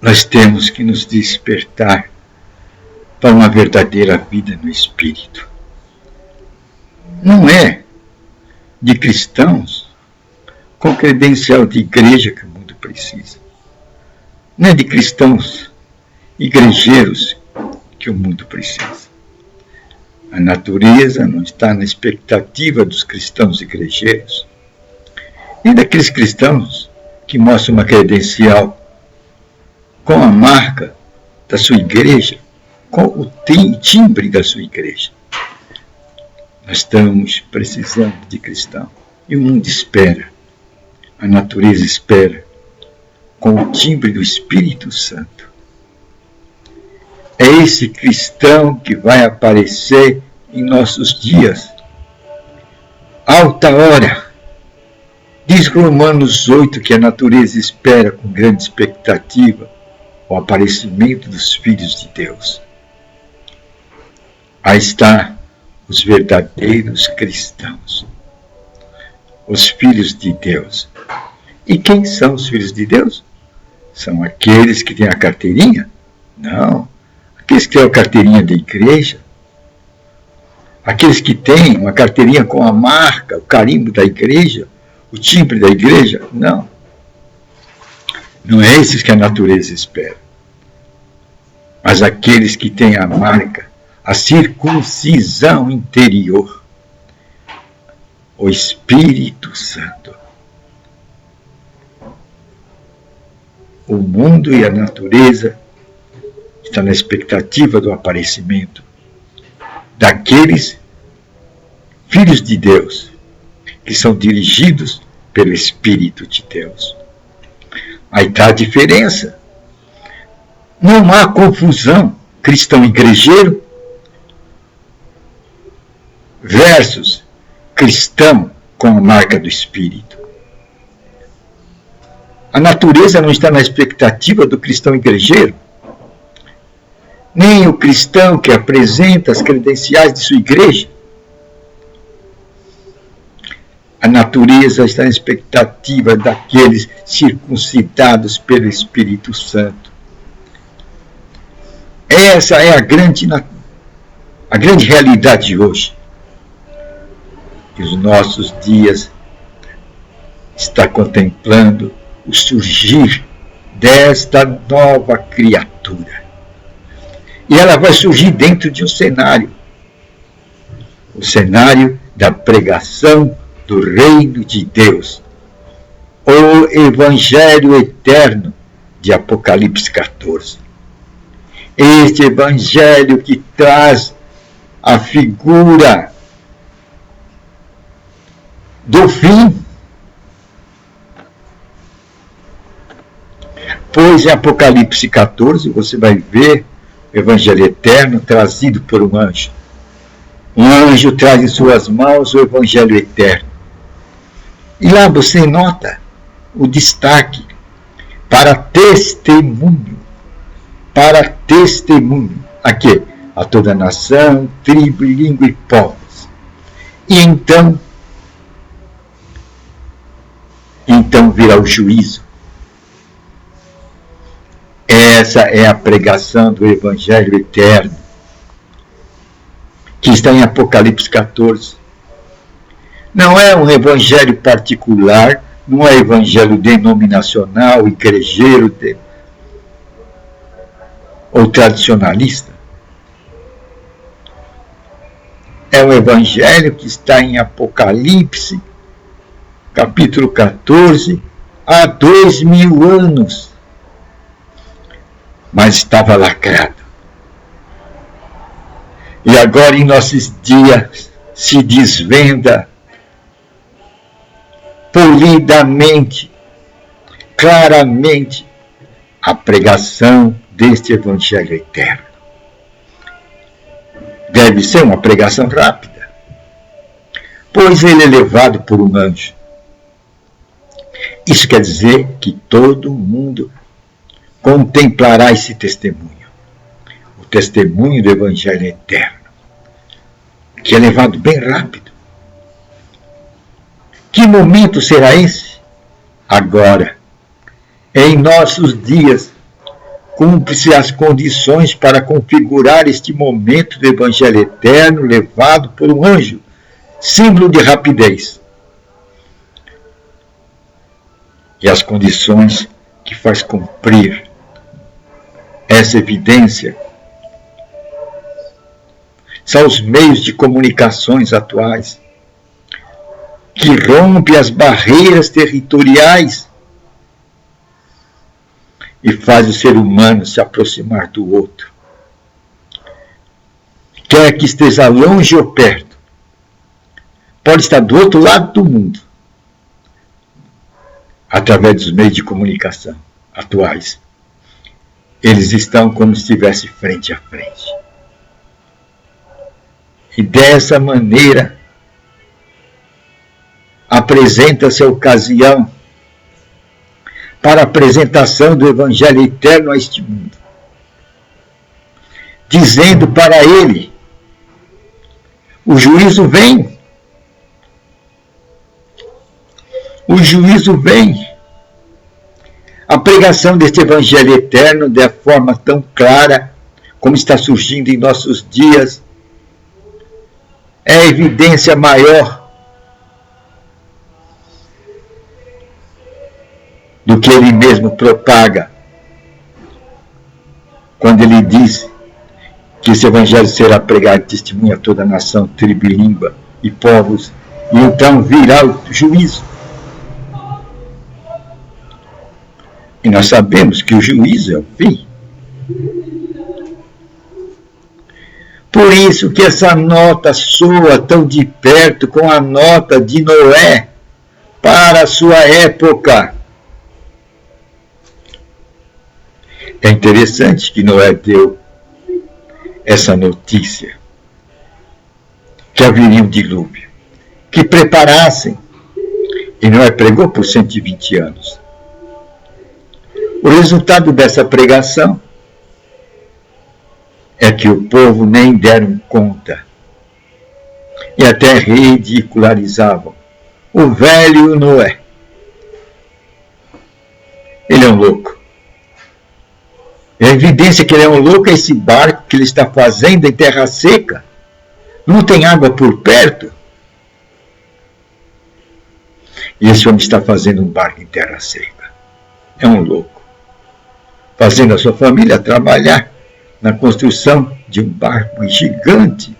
nós temos que nos despertar para uma verdadeira vida no Espírito. Não é de cristãos com credencial de igreja que o mundo precisa. Não é de cristãos igrejeiros que o mundo precisa. A natureza não está na expectativa dos cristãos igrejeiros, nem daqueles cristãos que mostram uma credencial com a marca da sua igreja, com o timbre da sua igreja. Nós estamos precisando de cristão. E o mundo espera, a natureza espera, com o timbre do Espírito Santo. É esse cristão que vai aparecer em nossos dias. Alta hora. Diz Romanos 8 que a natureza espera com grande expectativa o aparecimento dos filhos de Deus. Aí está os verdadeiros cristãos, os filhos de Deus. E quem são os filhos de Deus? São aqueles que têm a carteirinha? Não. Aqueles que têm a carteirinha da igreja? Aqueles que têm uma carteirinha com a marca, o carimbo da igreja, o timbre da igreja? Não. Não é esses que a natureza espera. Mas aqueles que têm a marca, a circuncisão interior, o Espírito Santo. O mundo e a natureza estão na expectativa do aparecimento daqueles filhos de Deus que são dirigidos pelo Espírito de Deus. Aí está a diferença. Não há confusão cristão igrejeiro versus cristão com a marca do Espírito. A natureza não está na expectativa do cristão igrejeiro, nem o cristão que apresenta as credenciais de sua igreja. A natureza está na expectativa daqueles circuncidados pelo Espírito Santo. Essa é a grande realidade de hoje. E os nossos dias está contemplando o surgir desta nova criatura. E ela vai surgir dentro de um cenário. O cenário da pregação do reino de Deus. O Evangelho eterno de Apocalipse 14. Este Evangelho que traz a figura do fim. Pois em Apocalipse 14 você vai ver o Evangelho eterno trazido por um anjo. Um anjo traz em suas mãos o Evangelho eterno. E lá você nota o destaque para testemunho. Para testemunho. A quê? A toda nação, tribo, língua e povos. E então virá o juízo. Essa é a pregação do Evangelho eterno, que está em Apocalipse 14. Não é um evangelho particular, não é evangelho denominacional, igrejeiro ou tradicionalista. É um evangelho que está em Apocalipse, capítulo 14, há 2000 anos. Mas estava lacrado. E agora em nossos dias se desvenda polidamente, claramente, a pregação deste Evangelho eterno. Deve ser uma pregação rápida, pois ele é levado por um anjo. Isso quer dizer que todo mundo contemplará esse testemunho, o testemunho do Evangelho eterno, que é levado bem rápido. Que momento será esse? Agora, em nossos dias, cumpre-se as condições para configurar este momento do Evangelho eterno levado por um anjo, símbolo de rapidez. E as condições que faz cumprir essa evidência são os meios de comunicações atuais, que rompem as barreiras territoriais e faz o ser humano se aproximar do outro. Quer que esteja longe ou perto, pode estar do outro lado do mundo, através dos meios de comunicação atuais. Eles estão como se estivessem frente a frente. E dessa maneira apresenta-se a ocasião para a apresentação do Evangelho eterno a este mundo, dizendo para ele: o juízo vem. O juízo vem. A pregação deste Evangelho eterno, de forma tão clara como está surgindo em nossos dias, é a evidência maior do que ele mesmo propaga, quando ele diz que esse Evangelho será pregado e testemunha a toda a nação, tribo e língua e povos, e então virá o juízo. E nós sabemos que o juízo é o fim. Por isso que essa nota soa tão de perto com a nota de Noé para a sua época. É interessante que Noé deu essa notícia, que haveria um dilúvio, que preparassem, e Noé pregou por 120 anos. O resultado dessa pregação é que o povo nem deram conta e até ridicularizavam o velho Noé. Ele é um louco. A evidência que ele é um louco é esse barco que ele está fazendo em terra seca. Não tem água por perto. E esse homem está fazendo um barco em terra seca. É um louco. Fazendo a sua família trabalhar na construção de um barco gigante.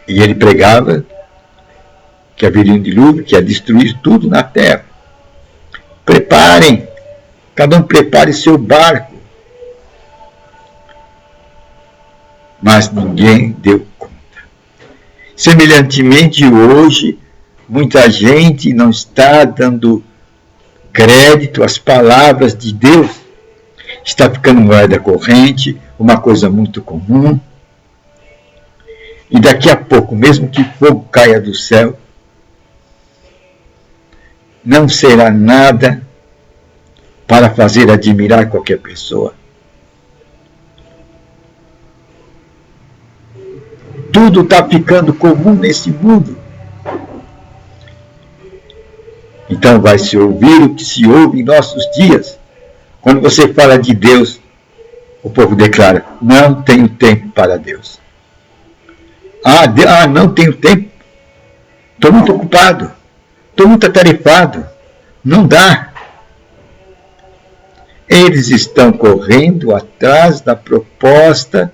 E ele pregava que haveria um dilúvio, que ia destruir tudo na terra. Preparem, cada um prepare seu barco. Mas ninguém deu conta. Semelhantemente, hoje, muita gente não está dando crédito às palavras de Deus. Está ficando moeda corrente, uma coisa muito comum. E daqui a pouco, mesmo que fogo caia do céu, não será nada para fazer admirar qualquer pessoa. Tudo está ficando comum nesse mundo. Então vai se ouvir o que se ouve em nossos dias. Quando você fala de Deus, o povo declara: não tenho tempo para Deus. Não tenho tempo. Estou muito ocupado. Estou muito atarefado. Não dá. Eles estão correndo atrás da proposta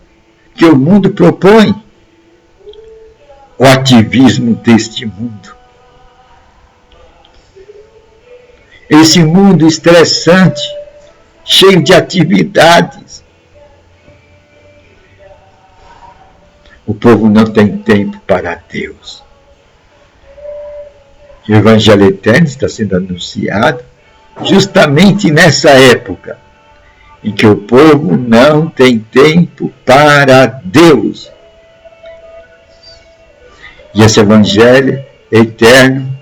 que o mundo propõe. O ativismo deste mundo. Esse mundo estressante, cheio de atividades. O povo não tem tempo para Deus. E o Evangelho eterno está sendo anunciado justamente nessa época, em que o povo não tem tempo para Deus. E esse Evangelho eterno,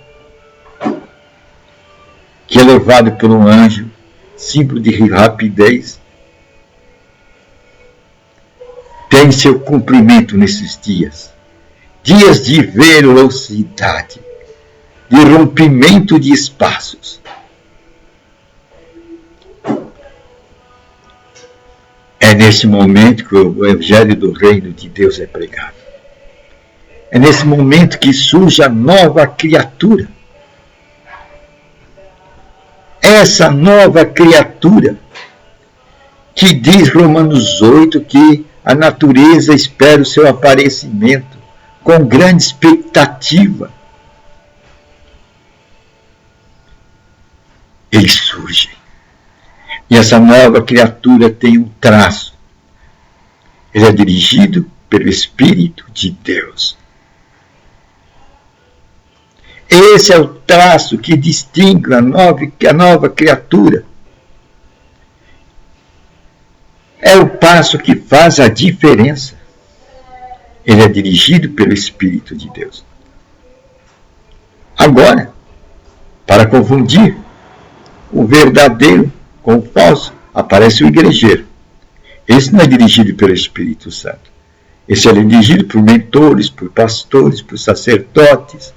que é levado por um anjo, símbolo de rapidez, tem seu cumprimento nesses dias. Dias de velocidade, de rompimento de espaços. nesse momento que o Evangelho do Reino de Deus é pregado. É nesse momento que surge a nova criatura. Essa nova criatura que diz Romanos 8 que a natureza espera o seu aparecimento com grande expectativa. Ele surge. E essa nova criatura tem um traço. Ele é dirigido pelo Espírito de Deus. Esse é o traço que distingue a nova criatura. É o passo que faz a diferença. Ele é dirigido pelo Espírito de Deus. Agora, para confundir o verdadeiro com o falso, aparece o igrejeiro. Esse não é dirigido pelo Espírito Santo. Esse é dirigido por mentores, por pastores, por sacerdotes.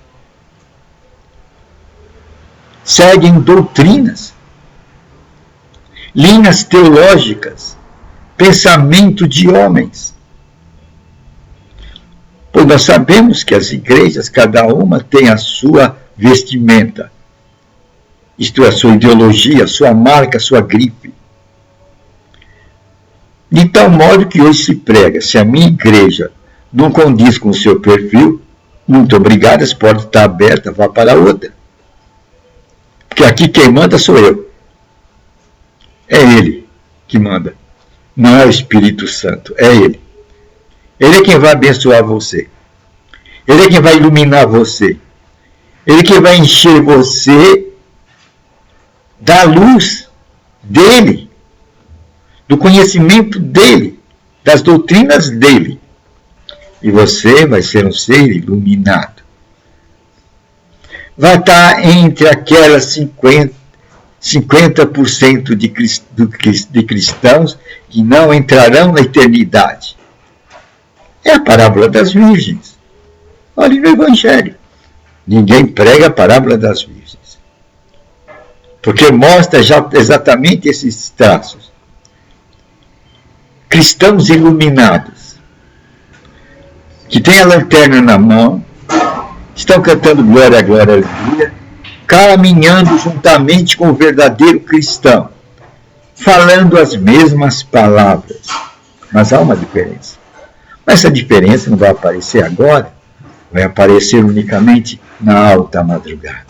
Seguem doutrinas, linhas teológicas, pensamento de homens. Pois nós sabemos que as igrejas, cada uma tem a sua vestimenta, isto é, a sua ideologia, a sua marca, a sua grife. De tal modo que hoje se prega, se a minha igreja não condiz com o seu perfil, muito obrigado, as portas estão abertas, vá para outra. Porque aqui quem manda sou eu. É Ele que manda. Não é o Espírito Santo, é Ele. Ele é quem vai abençoar você. Ele é quem vai iluminar você. Ele é quem vai encher você da luz dele, do conhecimento dele, das doutrinas dele. E você vai ser um ser iluminado. Vai estar entre aquelas 50% de cristãos que não entrarão na eternidade. É a parábola das virgens. Olha no Evangelho. Ninguém prega a parábola das virgens. Porque mostra já exatamente esses traços. Cristãos iluminados, que têm a lanterna na mão, estão cantando glória, glória, aleluia, caminhando juntamente com o verdadeiro cristão, falando as mesmas palavras. Mas há uma diferença. Mas essa diferença não vai aparecer agora, vai aparecer unicamente na alta madrugada.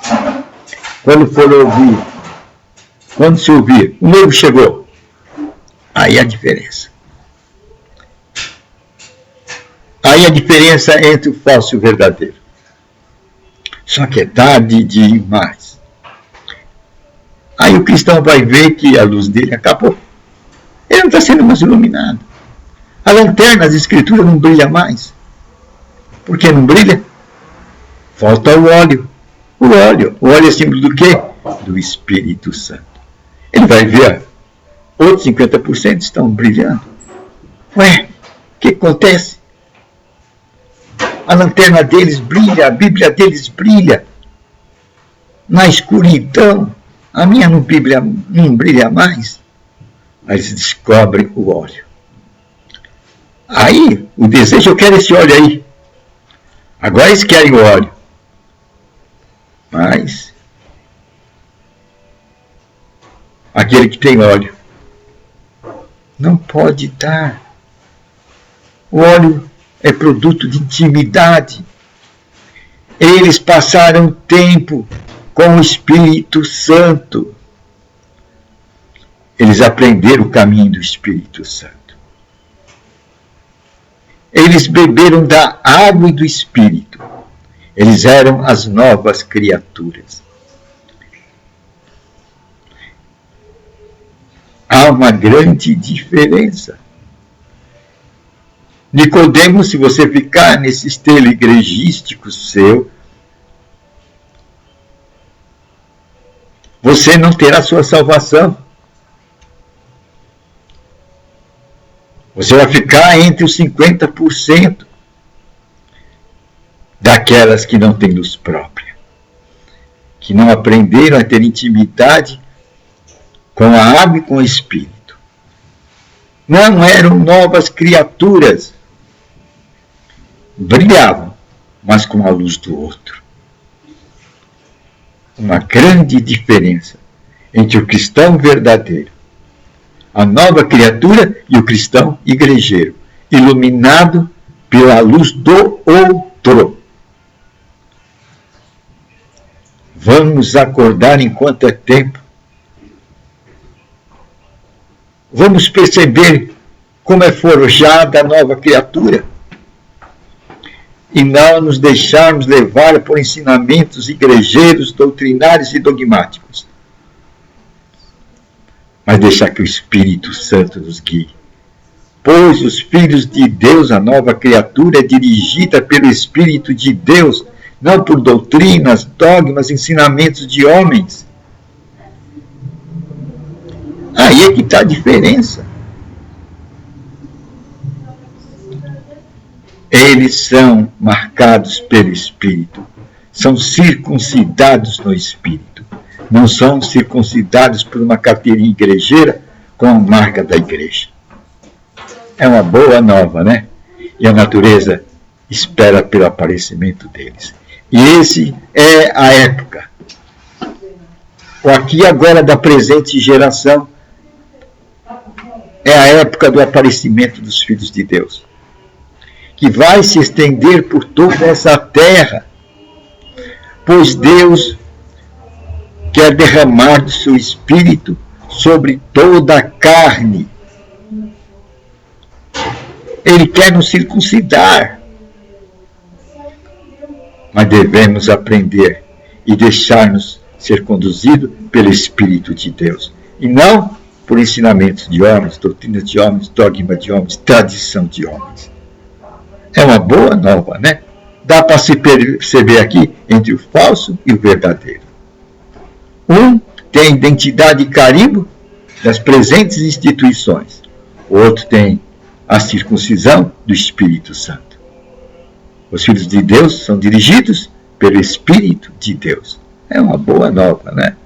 Quando for ouvir, quando se ouvir, o noivo chegou, aí a diferença. Aí a diferença entre o falso e o verdadeiro. Só que é tarde demais. Aí o cristão vai ver que a luz dele acabou. Ele não está sendo mais iluminado. A lanterna, as escrituras não brilha mais. Por que não brilha? Falta o óleo. O óleo é símbolo do quê? Do Espírito Santo. Ele vai ver, outros 50% estão brilhando. Ué, o que acontece? A lanterna deles brilha, a Bíblia deles brilha. Na escuridão, a minha não brilha mais. Aí eles descobrem o óleo. Aí, o desejo, eu quero esse óleo aí. Agora eles querem o óleo. Mas, aquele que tem óleo não pode dar. O óleo é produto de intimidade. Eles passaram tempo com o Espírito Santo. Eles aprenderam o caminho do Espírito Santo. Eles beberam da água e do Espírito. Eles eram as novas criaturas. Há uma grande diferença. Nicodemo, se você ficar nesse estilo igrejístico seu, você não terá sua salvação. Você vai ficar entre os 50% daquelas que não têm luz própria, que não aprenderam a ter intimidade com a água e com o Espírito. Não eram novas criaturas. Brilhavam, mas com a luz do outro. Uma grande diferença entre o cristão verdadeiro, a nova criatura, e o cristão igrejeiro, iluminado pela luz do outro. Vamos acordar enquanto é tempo. Vamos perceber como é forjada a nova criatura. E não nos deixarmos levar por ensinamentos igrejeiros, doutrinários e dogmáticos. Mas deixar que o Espírito Santo nos guie. Pois os filhos de Deus, a nova criatura, é dirigida pelo Espírito de Deus, não por doutrinas, dogmas, ensinamentos de homens. Aí é que está a diferença. Eles são marcados pelo Espírito, são circuncidados no Espírito, não são circuncidados por uma carteirinha igrejeira com a marca da igreja. É uma boa nova, né? E a natureza espera pelo aparecimento deles. E esse é a época. O aqui e agora da presente geração é a época do aparecimento dos filhos de Deus, que vai se estender por toda essa terra, pois Deus quer derramar do seu Espírito sobre toda a carne. Ele quer nos circuncidar, mas devemos aprender e deixar-nos ser conduzidos pelo Espírito de Deus, e não por ensinamentos de homens, doutrinas de homens, dogma de homens, tradição de homens. É uma boa nova, né? Dá para se perceber aqui entre o falso e o verdadeiro. Um tem a identidade e carimbo das presentes instituições. O outro tem a circuncisão do Espírito Santo. Os filhos de Deus são dirigidos pelo Espírito de Deus. É uma boa nova, né?